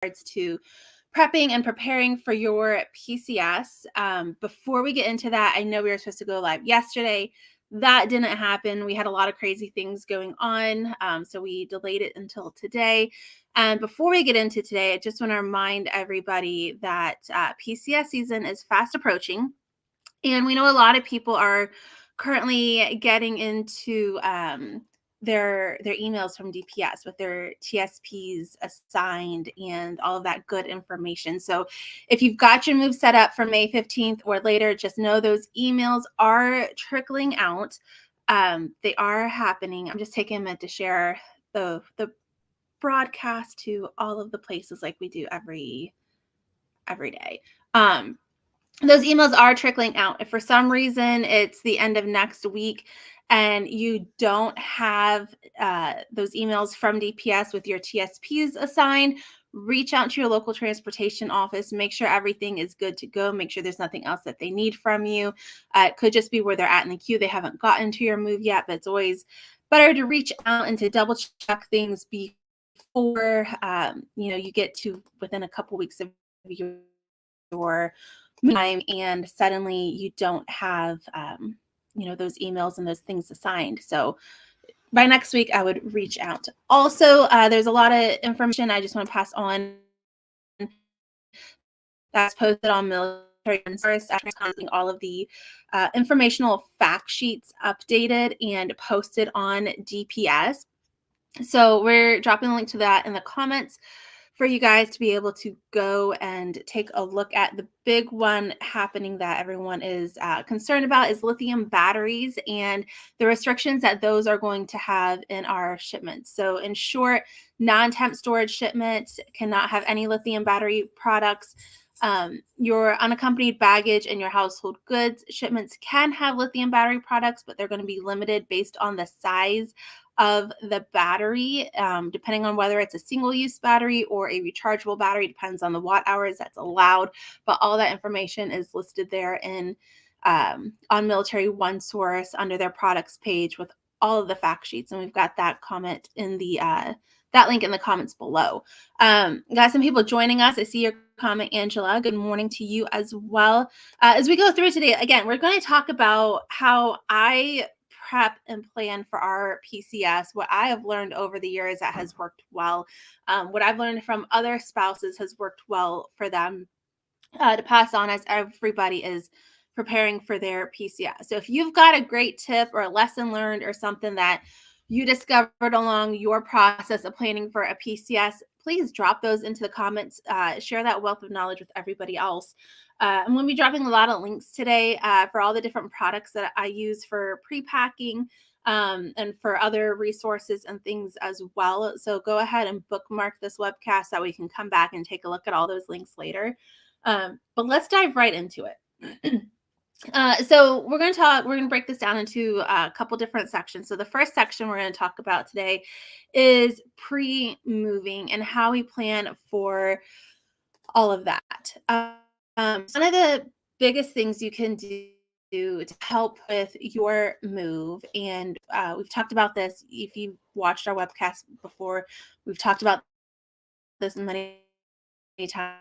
to prepping and preparing for your PCS. Before we get into that, I know we were supposed to go live yesterday. That didn't happen. We had a lot of crazy things going on, so we delayed it until today. And before we get into today, I just want to remind everybody that PCS season is fast approaching. And we know a lot of people are currently getting into their emails from DPS with their TSPs assigned and all of that good information. So if you've got your move set up for May 15th or later, just know those emails are trickling out. They are happening. I'm just taking a minute to share the broadcast to all of the places like we do every day. Those emails are trickling out. If for some reason it's the end of next week and you don't have those emails from DPS with your TSPs assigned, reach out to your local transportation office, make sure everything is good to go, make sure there's nothing else that they need from you. It could just be where they're at in the queue. They haven't gotten to your move yet, but it's always better to reach out and to double check things before you get to within a couple weeks of your time and suddenly you don't have those emails and those things assigned. So by next week I would reach out. Also, there's a lot of information I just want to pass on that's posted on military resource, all of the informational fact sheets updated and posted on DPS. So we're dropping a link to that in the comments for you guys to be able to go and take a look at. The big one happening that everyone is concerned about is lithium batteries and the restrictions that those are going to have in our shipments. So in short, non-temp storage shipments cannot have any lithium battery products. Your unaccompanied baggage and your household goods shipments can have lithium battery products, but they're going to be limited based on the size of the battery, depending on whether it's a single-use battery or a rechargeable battery. Depends on the watt hours that's allowed, but all that information is listed there in on Military One Source under their products page with all of the fact sheets, and we've got that comment in the that link in the comments below. Got some people joining us. I see your comment, Angela. Good morning to you as well. As we go through today, again, we're going to talk about how I prep and plan for our PCS, what I have learned over the years that has worked well, what I've learned from other spouses has worked well for them to pass on as everybody is preparing for their PCS. So if you've got a great tip or a lesson learned or something that you discovered along your process of planning for a PCS, please drop those into the comments. Share that wealth of knowledge with everybody else. I'm going to be dropping a lot of links today for all the different products that I use for pre-packing and for other resources and things as well. So go ahead and bookmark this webcast so we can come back and take a look at all those links later. But let's dive right into it. So we're going to break this down into a couple different sections. So the first section we're going to talk about today is pre-moving and how we plan for all of that. One of the biggest things you can do to help with your move, and we've talked about this, if you've watched our webcast before, we've talked about this many times,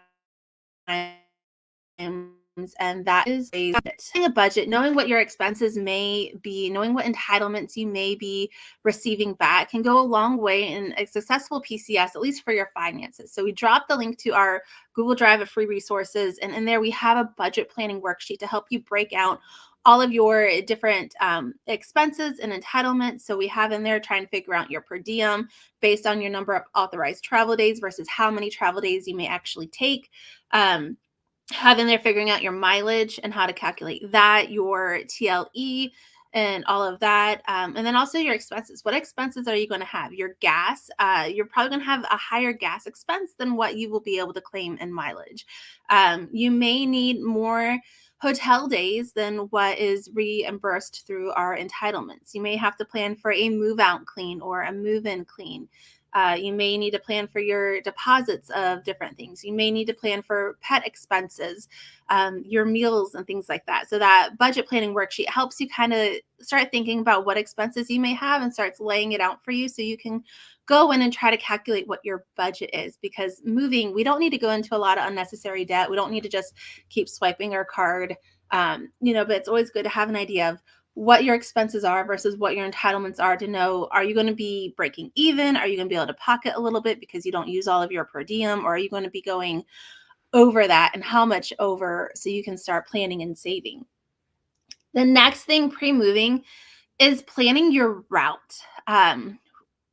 and that is setting a budget, knowing what your expenses may be, knowing what entitlements you may be receiving back can go a long way in a successful PCS, at least for your finances. So we dropped the link to our Google Drive of free resources, and in there we have a budget planning worksheet to help you break out all of your different expenses and entitlements. So we have in there trying to figure out your per diem based on your number of authorized travel days versus how many travel days you may actually take. Have in there figuring out your mileage and how to calculate that, your TLE and all of that. And then also your expenses. What expenses are you going to have? Your gas, you're probably going to have a higher gas expense than what you will be able to claim in mileage. You may need more hotel days than what is reimbursed through our entitlements. You may have to plan for a move out clean or a move in clean. You may need to plan for your deposits of different things. You may need to plan for pet expenses, your meals and things like that. So that budget planning worksheet helps you kind of start thinking about what expenses you may have and starts laying it out for you so you can go in and try to calculate what your budget is, because moving, we don't need to go into a lot of unnecessary debt. We don't need to just keep swiping our card, but it's always good to have an idea of what your expenses are versus what your entitlements are, to know, are you going to be breaking even? Are you going to be able to pocket a little bit because you don't use all of your per diem? Or are you going to be going over that, and how much over, so you can start planning and saving? The next thing pre-moving is planning your route.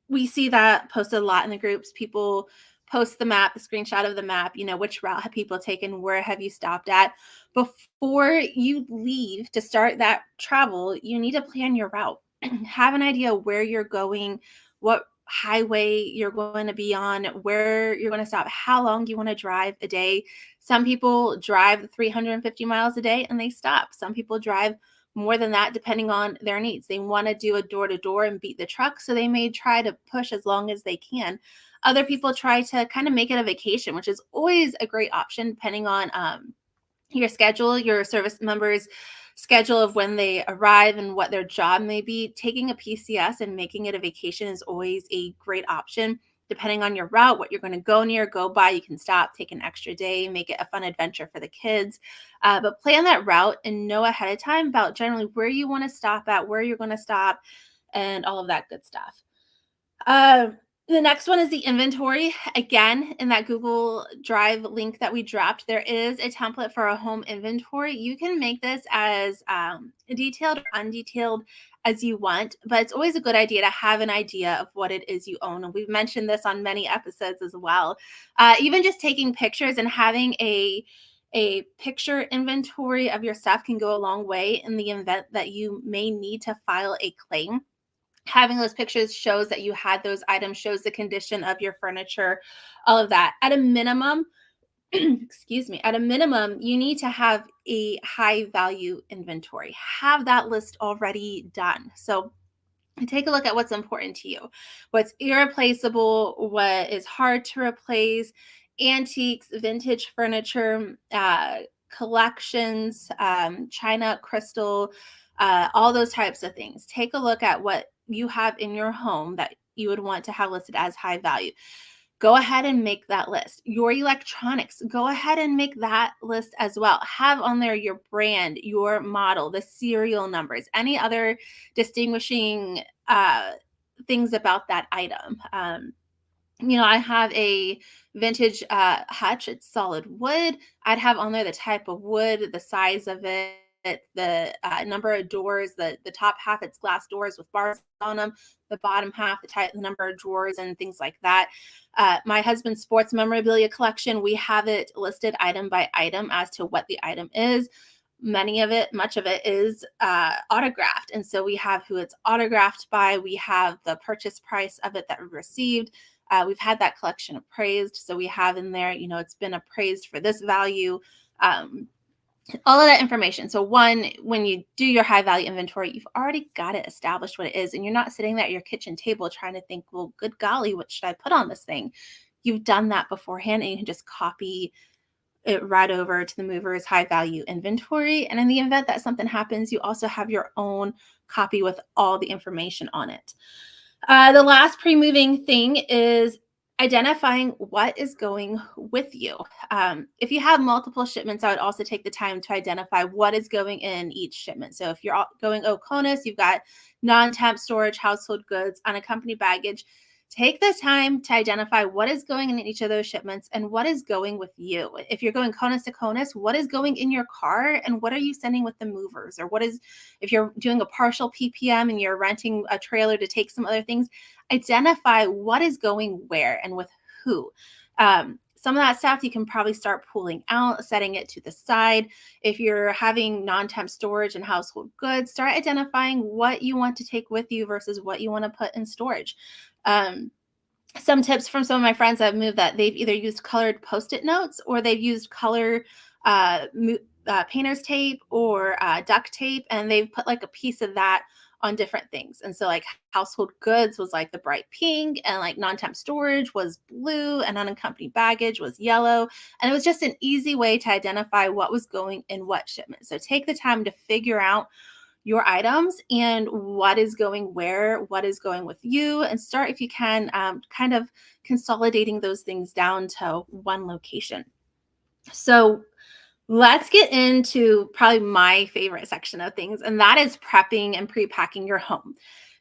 We see that posted a lot in the groups. People post the map, the screenshot of the map, which route have people taken, where have you stopped at? Before you leave to start that travel, you need to plan your route. Have an idea where you're going, what highway you're going to be on, where you're going to stop, how long you want to drive a day. Some people drive 350 miles a day and they stop. Some people drive more than that, depending on their needs. They want to do a door-to-door and beat the truck, so they may try to push as long as they can. Other people try to kind of make it a vacation, which is always a great option, depending on your schedule, your service members' schedule of when they arrive and what their job may be. Taking a PCS and making it a vacation is always a great option. Depending on your route, what you're going to go near, go by, you can stop, take an extra day, make it a fun adventure for the kids. But plan that route and know ahead of time about generally where you want to stop at, where you're going to stop, and all of that good stuff. The next one is the inventory. Again, in that Google Drive link that we dropped, there is a template for a home inventory. You can make this as detailed or undetailed as you want, but it's always a good idea to have an idea of what it is you own. And we've mentioned this on many episodes as well. Even just taking pictures and having a picture inventory of your stuff can go a long way in the event that you may need to file a claim. Having those pictures shows that you had those items, shows the condition of your furniture, all of that. At a minimum, excuse me, at a minimum, you need to have a high value inventory. Have that list already done. So take a look at what's important to you, what's irreplaceable, what is hard to replace, antiques, vintage furniture, collections, china, crystal, all those types of things. Take a look at what you have in your home that you would want to have listed as high value. Go ahead and make that list. Your electronics, go ahead and make that list as well. Have on there your brand, your model, the serial numbers, any other distinguishing things about that item. I have a vintage hutch. It's solid wood. I'd have on there the type of wood, the size of it, the number of doors, the top half, it's glass doors with bars on them, the bottom half, the number of drawers and things like that. My husband's sports memorabilia collection, we have it listed item by item as to what the item is. Much of it is autographed. And so we have who it's autographed by, we have the purchase price of it that we received. We've had that collection appraised. So we have in there, it's been appraised for this value. All of that information. So one, when you do your high value inventory, you've already got it established what it is. And you're not sitting there at your kitchen table trying to think, well, good golly, what should I put on this thing? You've done that beforehand, and you can just copy it right over to the mover's high value inventory. And in the event that something happens, you also have your own copy with all the information on it. The last pre-moving thing is identifying what is going with you. If you have multiple shipments, I would also take the time to identify what is going in each shipment. So if you're going OCONUS, you've got non-temp storage, household goods, unaccompanied baggage. Take the time to identify what is going in each of those shipments and what is going with you. If you're going CONUS to CONUS, what is going in your car and what are you sending with the movers? Or if you're doing a partial PPM and you're renting a trailer to take some other things, identify what is going where and with who. Some of that stuff you can probably start pulling out, setting it to the side. If you're having non-temp storage and household goods, start identifying what you want to take with you versus what you want to put in storage. Some tips from some of my friends that have moved, that they've either used colored Post-it notes or they've used color painter's tape or duct tape, and they've put like a piece of that on different things. And so like household goods was like the bright pink, and like non-temp storage was blue, and unaccompanied baggage was yellow. And it was just an easy way to identify what was going in what shipment. So take the time to figure out your items and what is going where, what is going with you, and start, if you can, kind of consolidating those things down to one location. So let's get into probably my favorite section of things, and that is prepping and pre-packing your home.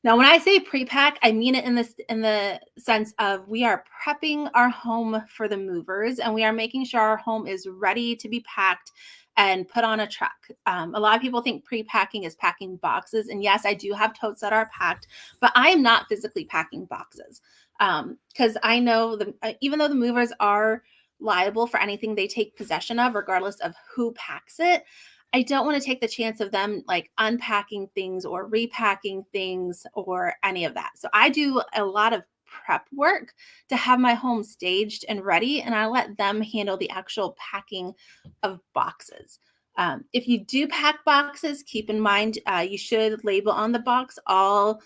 Now, when I say pre-pack, I mean it in the sense of we are prepping our home for the movers, and we are making sure our home is ready to be packed and put on a truck. A lot of people think pre-packing is packing boxes, and yes, I do have totes that are packed, but I am not physically packing boxes because I know even though the movers are liable for anything they take possession of, regardless of who packs it, I don't want to take the chance of them like unpacking things or repacking things or any of that. So I do a lot of prep work to have my home staged and ready, and I let them handle the actual packing of boxes. If you do pack boxes, keep in mind you should label on the box all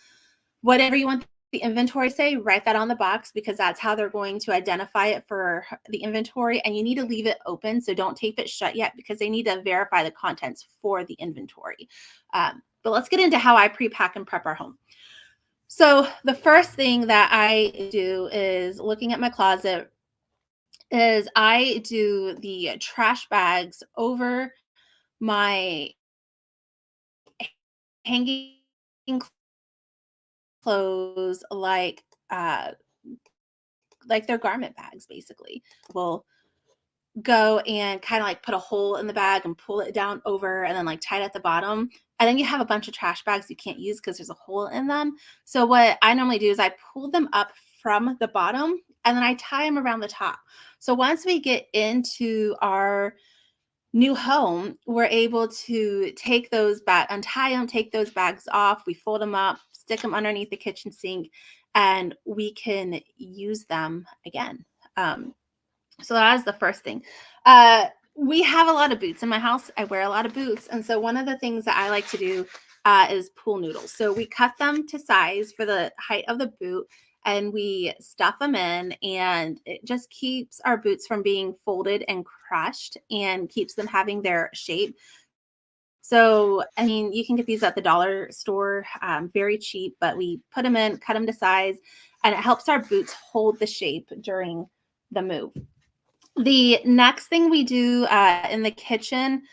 whatever you want the inventory say, write that on the box because that's how they're going to identify it for the inventory. And you need to leave it open. So don't tape it shut yet because they need to verify the contents for the inventory. But let's get into how I pre-pack and prep our home. So the first thing that I do is looking at my closet is I do the trash bags over my hanging clothes like they're garment bags, basically. We'll go and kind of like put a hole in the bag and pull it down over and then like tie it at the bottom. And then you have a bunch of trash bags you can't use because there's a hole in them. So what I normally do is I pull them up from the bottom and then I tie them around the top. So once we get into our new home, we're able to take those untie them, take those bags off, we fold them up, stick them underneath the kitchen sink, and we can use them again. So that is the first thing. We have a lot of boots in my house. I wear a lot of boots. And so one of the things that I like to do is pool noodles. So we cut them to size for the height of the boot and we stuff them in, and it just keeps our boots from being folded and crushed and keeps them having their shape. So, I mean, you can get these at the dollar store, very cheap, but we put them in, cut them to size, and it helps our boots hold the shape during the move. The next thing we do in the kitchen,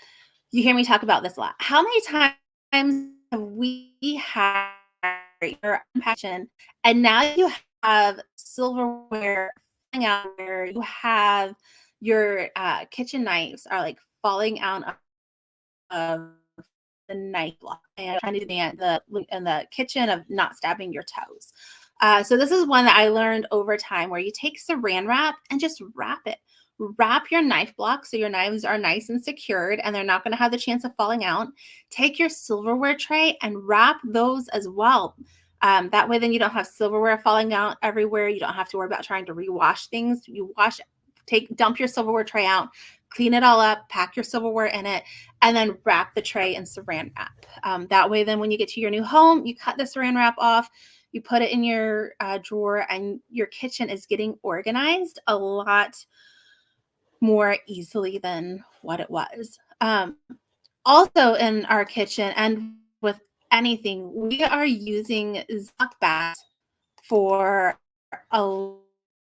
you hear me talk about this a lot. How many times have we had your kitchen and now you have silverware falling out where you have your kitchen knives are like falling out of the knife block and trying to do in the kitchen of not stabbing your toes. So this is one that I learned over time where you take saran wrap and just wrap it. Wrap your knife block so your knives are nice and secured and they're not going to have the chance of falling out. Take your silverware tray and wrap those as well. That way then you don't have silverware falling out everywhere. You don't have to worry about trying to rewash things. You dump your silverware tray out, clean it all up, pack your silverware in it, and then wrap the tray in saran wrap. That way then when you get to your new home, you cut the saran wrap off, you put it in your drawer, and your kitchen is getting organized a lot more easily than what it was. Also in our kitchen and with anything, we are using Ziploc bags for a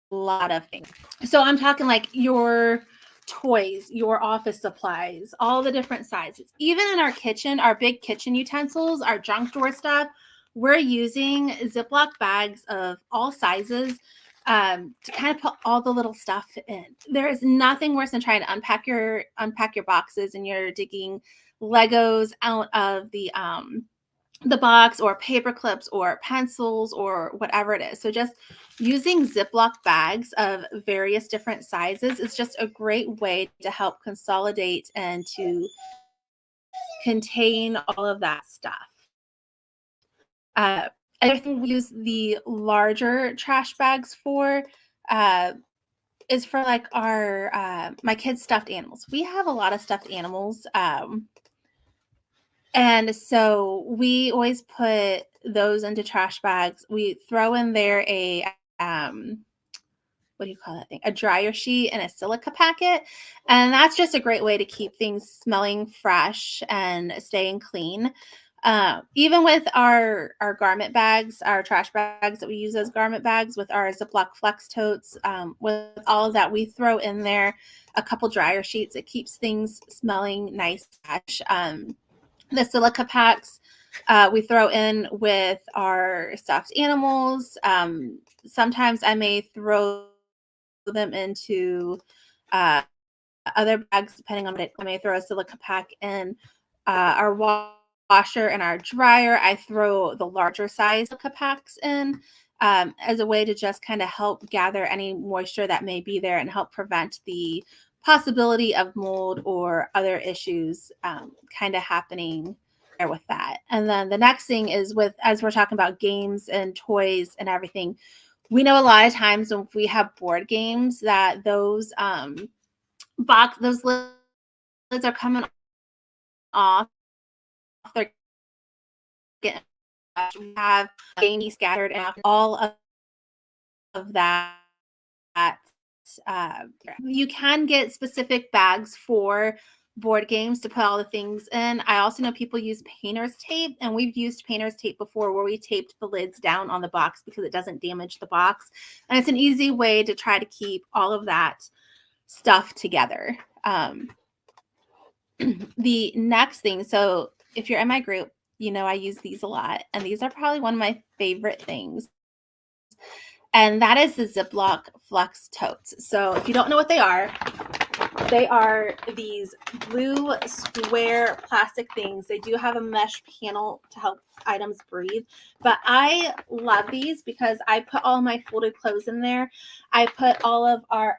lot of things. So I'm talking like your toys, your office supplies, all the different sizes. Even in our kitchen, our big kitchen utensils, our junk drawer stuff, we're using Ziploc bags of all sizes to kind of put all the little stuff in. There is nothing worse than trying to unpack your boxes and you're digging Legos out of the box or paper clips or pencils or whatever it is. So just using Ziploc bags of various different sizes is just a great way to help consolidate and to contain all of that stuff. Another thing we use the larger trash bags for is for like our my kids' stuffed animals. We have a lot of stuffed animals. And so we always put those into trash bags. We throw in there a what do you call that thing? A dryer sheet and a silica packet. And that's just a great way to keep things smelling fresh and staying clean. Even with our garment bags, our trash bags that we use as garment bags, with our Ziploc flex totes, with all of that, we throw in there a couple dryer sheets. It keeps things smelling nice, fresh. The silica packs we throw in with our stuffed animals. Sometimes I may throw them into other bags, depending on what I may throw a silica pack in our washer and our dryer. I throw the larger size silica packs in as a way to just kind of help gather any moisture that may be there and help prevent the possibility of mold or other issues kind of happening there with that. And then the next thing is as we're talking about games and toys and everything, we know a lot of times when we have board games that those those lids are coming off. They're getting, we have gamey scattered and all of that. You can get specific bags for board games to put all the things in. I also know people use painter's tape, and we've used painter's tape before where we taped the lids down on the box because it doesn't damage the box. And it's an easy way to try to keep all of that stuff together. The next thing, so if you're in my group, you know I use these a lot, and these are probably one of my favorite things. And that is the Ziploc Flex Totes. So if you don't know what they are these blue square plastic things. They do have a mesh panel to help items breathe. But I love these because I put all my folded clothes in there. I put all of our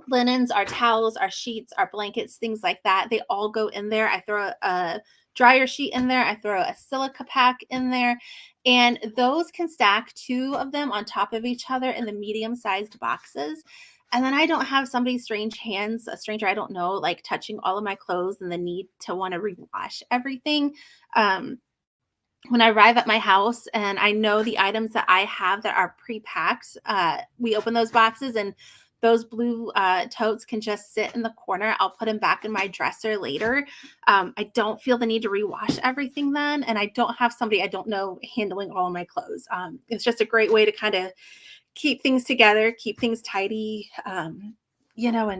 linens, our towels, our sheets, our blankets, things like that. They all go in there. I throw a dryer sheet in there. I throw a silica pack in there. And those can stack 2 of them on top of each other in the medium-sized boxes. And then I don't have somebody's strange hands, a stranger I don't know, like touching all of my clothes and the need to want to rewash everything. When I arrive at my house and I know the items that I have that are pre-packed, we open those boxes and those blue totes can just sit in the corner. I'll put them back in my dresser later. I don't feel the need to rewash everything then, and I don't have somebody I don't know handling all of my clothes. It's just a great way to kind of keep things together, keep things tidy, and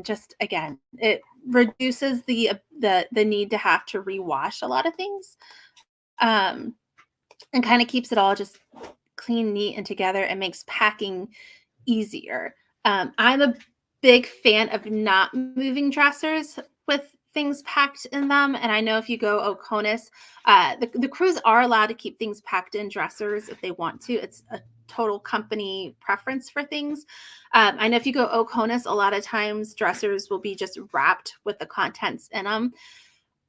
just, again, it reduces the need to have to rewash a lot of things. And kind of keeps it all just clean, neat, and together, and makes packing easier. I'm a big fan of not moving dressers with things packed in them. And I know if you go Oconus, the crews are allowed to keep things packed in dressers if they want to. It's a total company preference for things. I know if you go Oconus, a lot of times dressers will be just wrapped with the contents in them.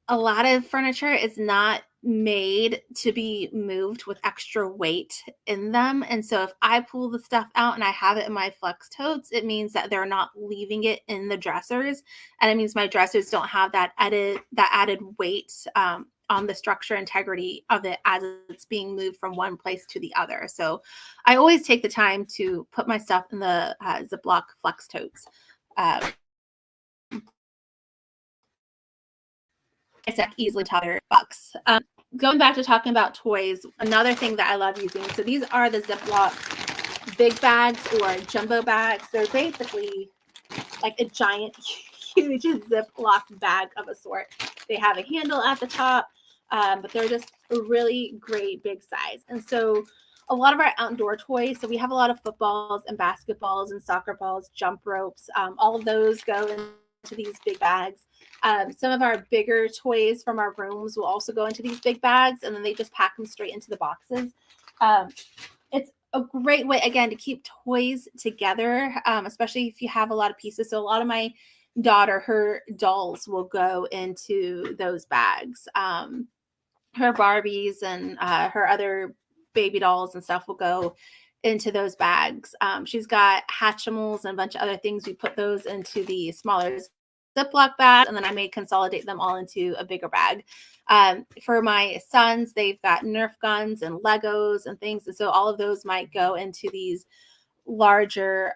A lot of furniture is not made to be moved with extra weight in them. And so if I pull the stuff out and I have it in my flex totes, it means that they're not leaving it in the dressers. And it means my dressers don't have that added weight on the structure integrity of it as it's being moved from one place to the other. So I always take the time to put my stuff in the Ziploc flex totes. It's easily taller box. Going back to talking about toys, another thing that I love using. So these are the Ziploc big bags or jumbo bags. They're basically like a giant, huge Ziploc bag of a sort. They have a handle at the top, but they're just a really great big size. And so a lot of our outdoor toys, so we have a lot of footballs and basketballs and soccer balls, jump ropes, all of those go into these big bags. Some of our bigger toys from our rooms will also go into these big bags, and then they just pack them straight into the boxes. It's a great way, again, to keep toys together, especially if you have a lot of pieces. So a lot of my daughter, her dolls will go into those bags. Her Barbies and her other baby dolls and stuff will go into those bags. She's got Hatchimals and a bunch of other things. We put those into the smaller Ziploc bag, and then I may consolidate them all into a bigger bag. For my sons, they've got Nerf guns and Legos and things. And so all of those might go into these larger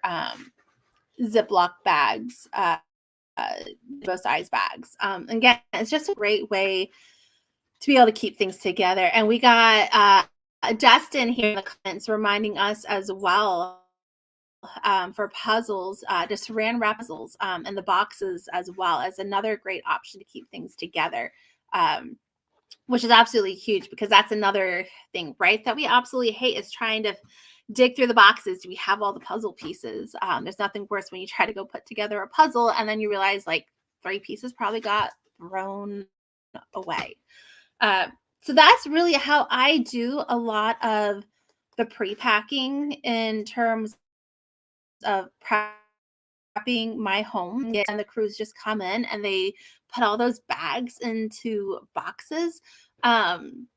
Ziploc bags, both size bags. Again, it's just a great way to be able to keep things together. And we got Dustin here in the comments reminding us as well, for puzzles, to saran wrap puzzles, and the boxes as well as another great option to keep things together. Which is absolutely huge, because that's another thing, right, that we absolutely hate, is trying to dig through the boxes. Do we have all the puzzle pieces? There's nothing worse when you try to go put together a puzzle and then you realize like 3 pieces probably got thrown away. So that's really how I do a lot of the pre-packing in terms of prepping my home. And the crews just come in and they put all those bags into boxes. Um,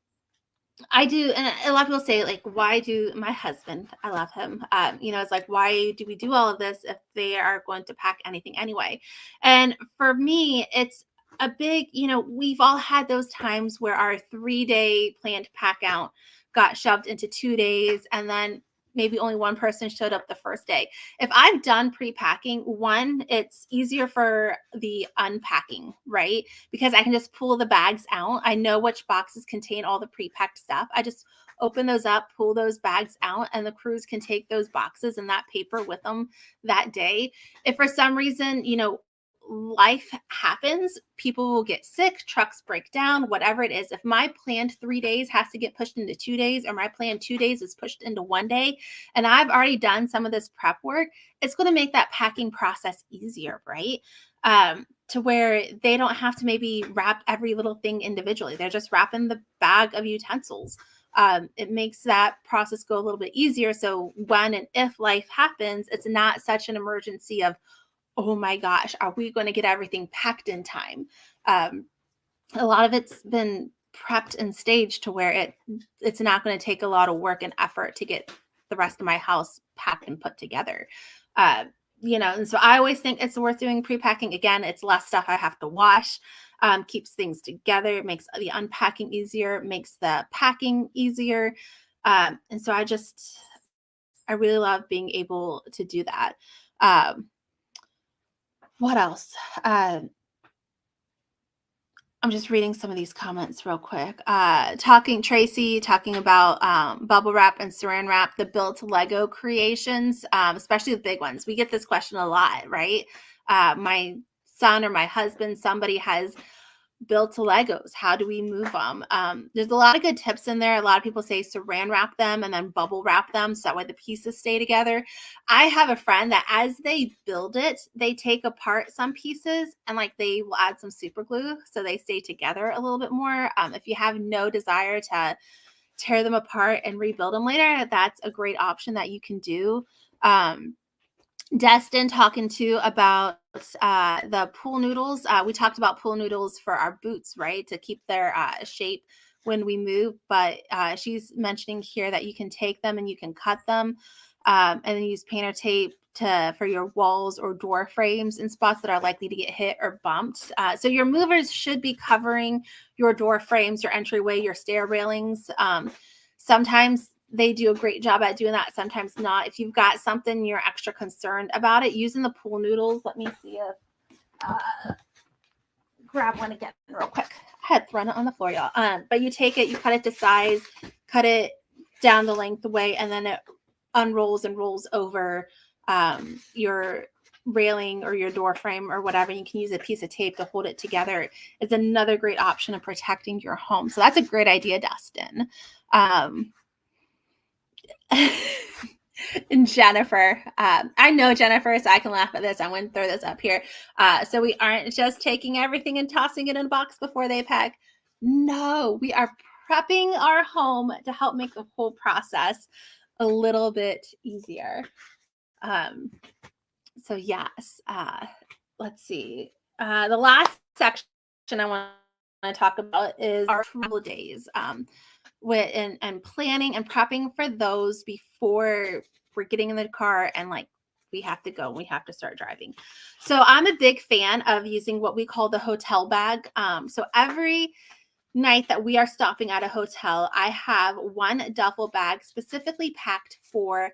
I do, and a lot of people say, like, why do my husband, I love him, it's like, why do we do all of this if they are going to pack anything anyway? And for me, it's a big, we've all had those times where our 3-day planned pack out got shoved into 2 days, and then maybe only one person showed up the first day. If I've done pre-packing, one, it's easier for the unpacking, right? Because I can just pull the bags out. I know which boxes contain all the pre-packed stuff. I just open those up, pull those bags out, and the crews can take those boxes and that paper with them that day. If for some reason, life happens, people will get sick, trucks break down, whatever it is. If my planned 3 days has to get pushed into 2 days, or my planned 2 days is pushed into 1 day, and I've already done some of this prep work, it's going to make that packing process easier, right? To where they don't have to maybe wrap every little thing individually. They're just wrapping the bag of utensils. It makes that process go a little bit easier. So when and if life happens, it's not such an emergency of, oh my gosh, are we going to get everything packed in time? A lot of it's been prepped and staged to where it's not going to take a lot of work and effort to get the rest of my house packed and put together. And so I always think it's worth doing pre-packing. Again, it's less stuff I have to wash, keeps things together, makes the unpacking easier, makes the packing easier. And so I really love being able to do that. What else? I'm just reading some of these comments real quick. Tracy talking about bubble wrap and saran wrap, the built Lego creations, especially the big ones. We get this question a lot, right? My son or my husband, somebody has built Legos. How do we move them? There's a lot of good tips in there. A lot of people say saran wrap them and then bubble wrap them so that way the pieces stay together. I have a friend that as they build it, they take apart some pieces and like they will add some super glue so they stay together a little bit more. If you have no desire to tear them apart and rebuild them later, that's a great option that you can do. Destin talking too about the pool noodles. We talked about pool noodles for our boots, right? To keep their shape when we move. But she's mentioning here that you can take them and you can cut them and then use painter tape for your walls or door frames in spots that are likely to get hit or bumped. So your movers should be covering your door frames, your entryway, your stair railings. Sometimes they do a great job at doing that. Sometimes not. If you've got something you're extra concerned about it, using the pool noodles. Let me see if grab one again real quick. I had thrown it on the floor, y'all. But you take it, you cut it to size, cut it down the length away, and then it unrolls and rolls over your railing or your door frame or whatever. You can use a piece of tape to hold it together. It's another great option of protecting your home. So that's a great idea, Dustin. And Jennifer, I know Jennifer, so I can laugh at this. I'm going to throw this up here. So we aren't just taking everything and tossing it in a box before they pack. No, we are prepping our home to help make the whole process a little bit easier. So yes, let's see. The last section I want to talk about is our travel days. And planning and prepping for those before we're getting in the car and like we have to go and we have to start driving. So I'm a big fan of using what we call the hotel bag. So every night that we are stopping at a hotel, I have one duffel bag specifically packed for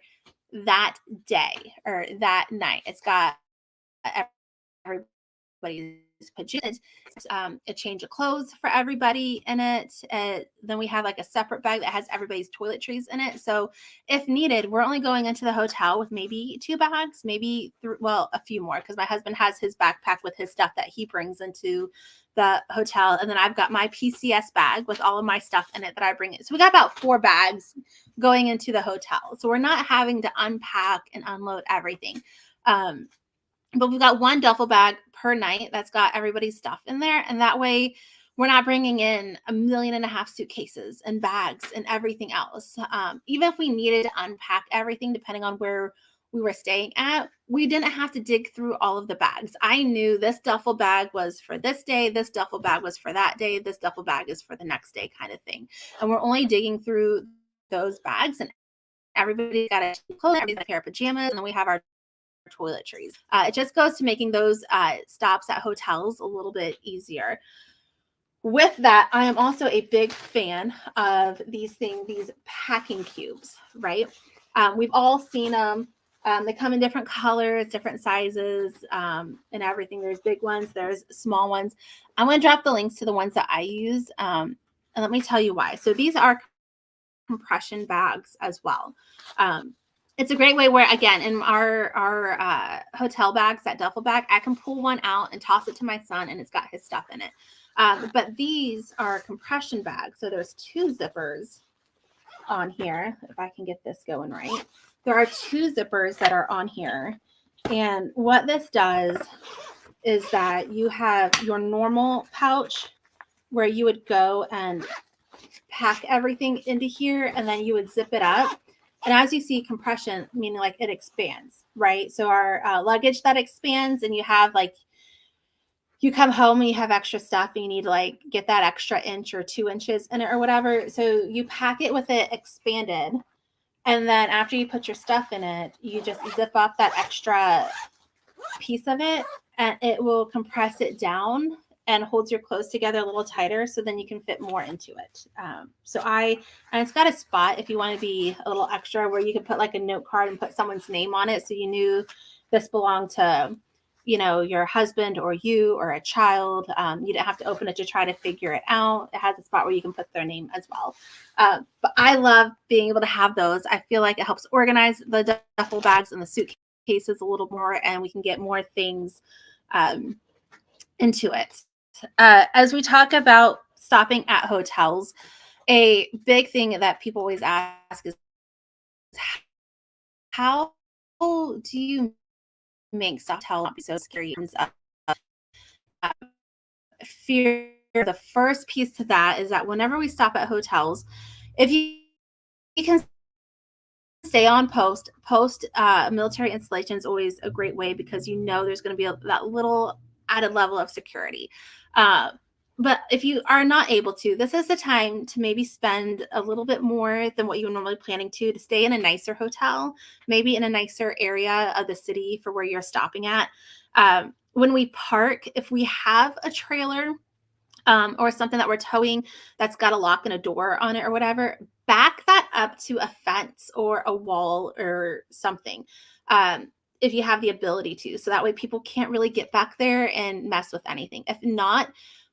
that day or that night. It's got every everybody's pajamas, a change of clothes for everybody in it. Then we have like a separate bag that has everybody's toiletries in it. So if needed, we're only going into the hotel with maybe 2 bags, maybe well, a few more, because my husband has his backpack with his stuff that he brings into the hotel. And then I've got my PCS bag with all of my stuff in it that I bring in. So we got about 4 bags going into the hotel. So we're not having to unpack and unload everything. But we've got 1 duffel bag per night that's got everybody's stuff in there. And that way we're not bringing in 1.5 million suitcases and bags and everything else. Even if we needed to unpack everything, depending on where we were staying at, we didn't have to dig through all of the bags. I knew this duffel bag was for this day, this duffel bag was for that day, this duffel bag is for the next day, kind of thing. And we're only digging through those bags, and everybody's got a clothes, everybody's got a pair of pajamas, and then we have our toiletries. It just goes to making those stops at hotels a little bit easier. With that, I am also a big fan of these packing cubes, right? We've all seen them. They come in different colors, different sizes, and everything. There's big ones, there's small ones. I'm going to drop the links to the ones that I use, and let me tell you why. So these are compression bags as well. It's a great way where, again, in our hotel bags, that duffel bag, I can pull one out and toss it to my son, and it's got his stuff in it. But these are compression bags. So there's 2 zippers on here. If I can get this going right. There are 2 zippers that are on here. And what this does is that you have your normal pouch where you would go and pack everything into here, and then you would zip it up. And as you see, compression, meaning like it expands, right? So our luggage that expands, and you have like, you come home and you have extra stuff and you need to like get that extra inch or 2 inches in it or whatever. So you pack it with it expanded. And then after you put your stuff in it, you just zip up that extra piece of it, and it will compress it down and holds your clothes together a little tighter, so then you can fit more into it. And it's got a spot if you want to be a little extra where you can put like a note card and put someone's name on it, so you knew this belonged to, your husband or you or a child. You didn't have to open it to try to figure it out. It has a spot where you can put their name as well. But I love being able to have those. I feel like it helps organize the duffel bags and the suitcases a little more, and we can get more things into it. As we talk about stopping at hotels, a big thing that people always ask is, how do you make hotel not be so scary? Fear. The first piece to that is that whenever we stop at hotels, if you can stay on post military installation is always a great way, because there's going to be that little added level of security. But if you are not able to, this is the time to maybe spend a little bit more than what you're normally planning to stay in a nicer hotel, maybe in a nicer area of the city for where you're stopping at. When we park, if we have a trailer or something that we're towing that's got a lock and a door on it or whatever, back that up to a fence or a wall or something. If you have the ability to, so that way people can't really get back there and mess with anything. If not,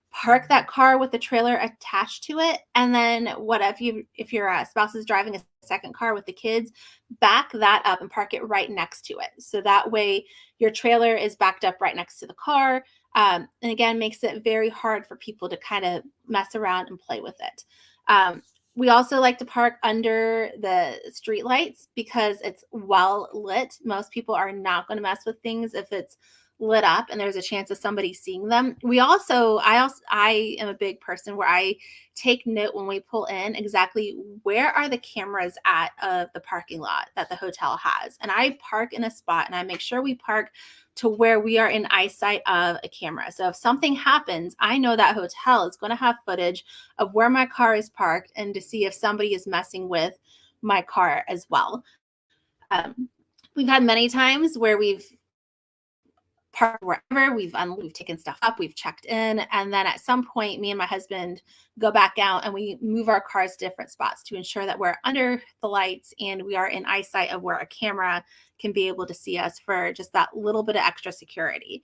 park that car with the trailer attached to it. And then if your spouse is driving a second car with the kids, back that up and park it right next to it. So that way your trailer is backed up right next to the car. And again, makes it very hard for people to kind of mess around and play with it. We also like to park under the street lights because it's well lit. Most people are not going to mess with things if it's lit up and there's a chance of somebody seeing them. I am a big person where I take note when we pull in exactly where are the cameras at of the parking lot that the hotel has. And I park in a spot and I make sure we park to where we are in eyesight of a camera. So if something happens, I know that hotel is going to have footage of where my car is parked and to see if somebody is messing with my car as well. We've had many times where we've parked wherever, we've taken stuff up, we've checked in, and then at some point me and my husband go back out and we move our cars to different spots to ensure that we're under the lights and we are in eyesight of where a camera can be able to see us for just that little bit of extra security.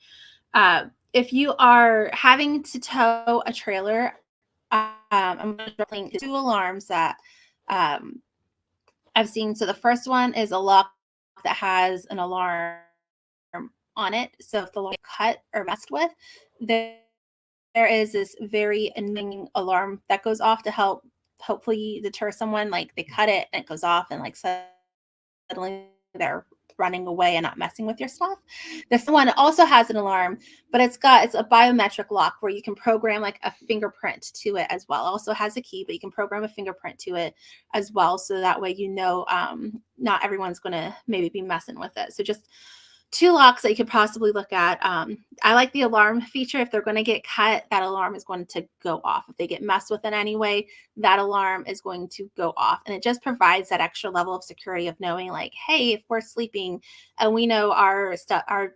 if you are having to tow a trailer, I'm going to link 2 alarms that I've seen. So the first one is a lock that has an alarm on it. So if the lock is cut or messed with, there is this very annoying alarm that goes off to help hopefully deter someone. Like they cut it and it goes off, and like suddenly they're running away and not messing with your stuff. This one also has an alarm, but it's a biometric lock where you can program like a fingerprint to it as well. It also has a key, but you can program a fingerprint to it as well. So that way, not everyone's going to maybe be messing with it. So just 2 locks that you could possibly look at. I like the alarm feature. If they're going to get cut, that alarm is going to go off. If they get messed with in any way, that alarm is going to go off. And it just provides that extra level of security of knowing like, hey, if we're sleeping and we know our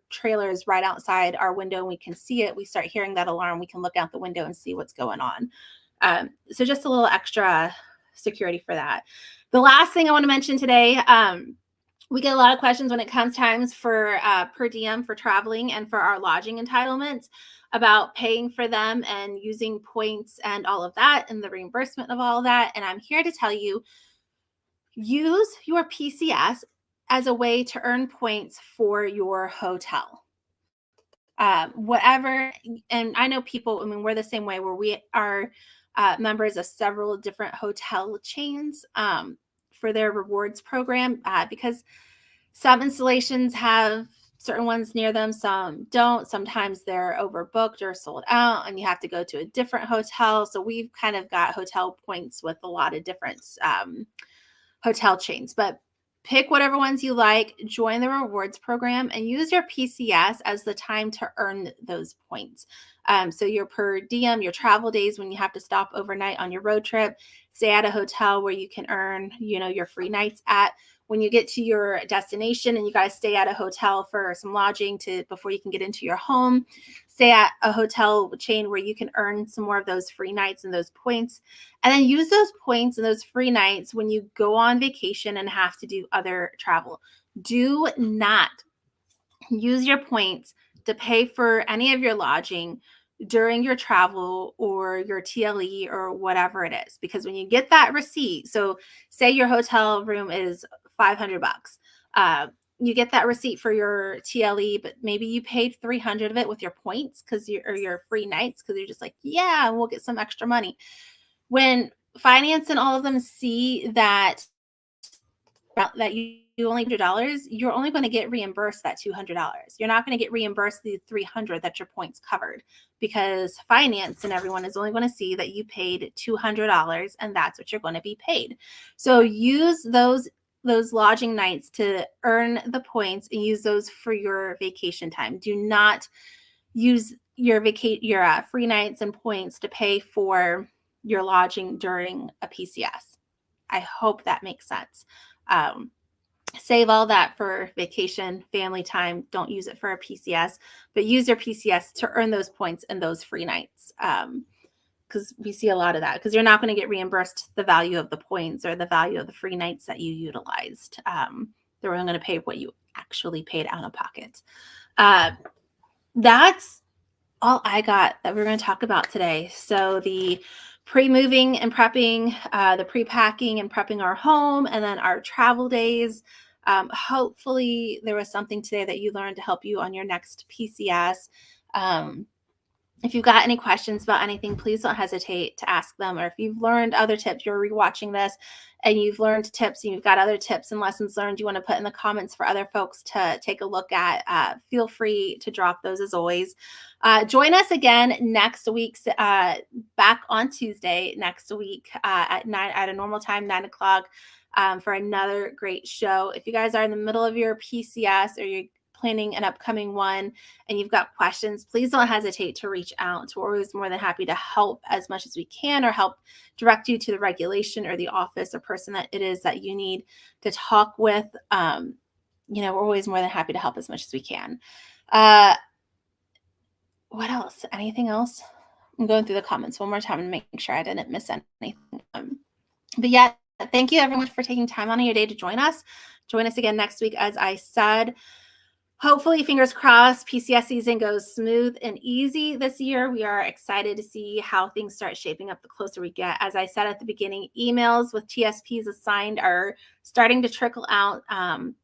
trailer is right outside our window and we can see it, we start hearing that alarm, we can look out the window and see what's going on. So just a little extra security for that. The last thing I want to mention today, we get a lot of questions when it comes times for per diem for traveling and for our lodging entitlements about paying for them and using points and all of that and the reimbursement of all of that. And I'm here to tell you, use your PCS as a way to earn points for your hotel. Whatever, and I know people, I mean, we're the same way where we are members of several different hotel chains for their rewards program because some installations have certain ones near them, some don't. Sometimes they're overbooked or sold out and you have to go to a different hotel. So we've kind of got hotel points with a lot of different hotel chains, but pick whatever ones you like, join the rewards program, and use your PCS as the time to earn those points. So your per diem, your travel days when you have to stop overnight on your road trip, stay at a hotel where you can earn, your free nights at. When you get to your destination and you got to stay at a hotel for some lodging before you can get into your home, stay at a hotel chain where you can earn some more of those free nights and those points. And then use those points and those free nights when you go on vacation and have to do other travel. Do not use your points to pay for any of your lodging during your travel or your TLE or whatever it is. Because when you get that receipt, so say your hotel room is $500. You get that receipt for your TLE, but maybe you paid 300 of it with your points or your free nights because you're just like, yeah, we'll get some extra money. When finance and all of them see that you only $100, you're only going to get reimbursed that $200. You're not going to get reimbursed the $300 that your points covered because finance and everyone is only going to see that you paid $200 and that's what you're going to be paid. So use those lodging nights to earn the points and use those for your vacation time. Do not use your free nights and points to pay for your lodging during a PCS. I hope that makes sense. Save all that for vacation, family time. Don't use it for a PCS, but use your PCS to earn those points and those free nights. Because we see a lot of that because you're not going to get reimbursed the value of the points or the value of the free nights that you utilized. They're only going to pay what you actually paid out of pocket. That's all I got that we're going to talk about today. So the pre-moving and prepping, the pre-packing and prepping our home, and then our travel days. Hopefully there was something today that you learned to help you on your next PCS. If you've got any questions about anything, please don't hesitate to ask them. Or if you've learned other tips, you're rewatching this and you've learned tips and you've got other tips and lessons learned you want to put in the comments for other folks to take a look at, feel free to drop those as always. Join us again next week, back on Tuesday next week at a normal time, 9 o'clock, for another great show. If you guys are in the middle of your PCS or you're planning an upcoming one and you've got questions, please don't hesitate to reach out. We're always more than happy to help as much as we can or help direct you to the regulation or the office or person that it is that you need to talk with. We're always more than happy to help as much as we can. What else? Anything else? I'm going through the comments one more time and making sure I didn't miss anything. But yeah, thank you everyone for taking time out of your day to join us. Join us again next week, as I said. hopefully, fingers crossed, PCS season goes smooth and easy this year. We are excited to see how things start shaping up the closer we get. As I said at the beginning, emails with TSPs assigned are starting to trickle out.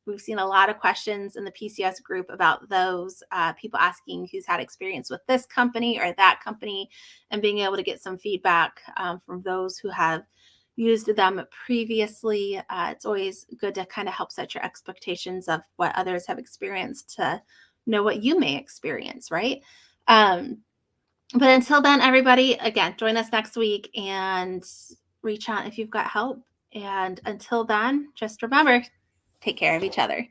We've seen a lot of questions in the PCS group about those people asking who's had experience with this company or that company, and being able to get some feedback from those who have used them previously. It's always good to kind of help set your expectations of what others have experienced to know what you may experience, right? Um, but until then, everybody, again, join us next week and reach out if you've got help. And until then, just remember, take care of each other.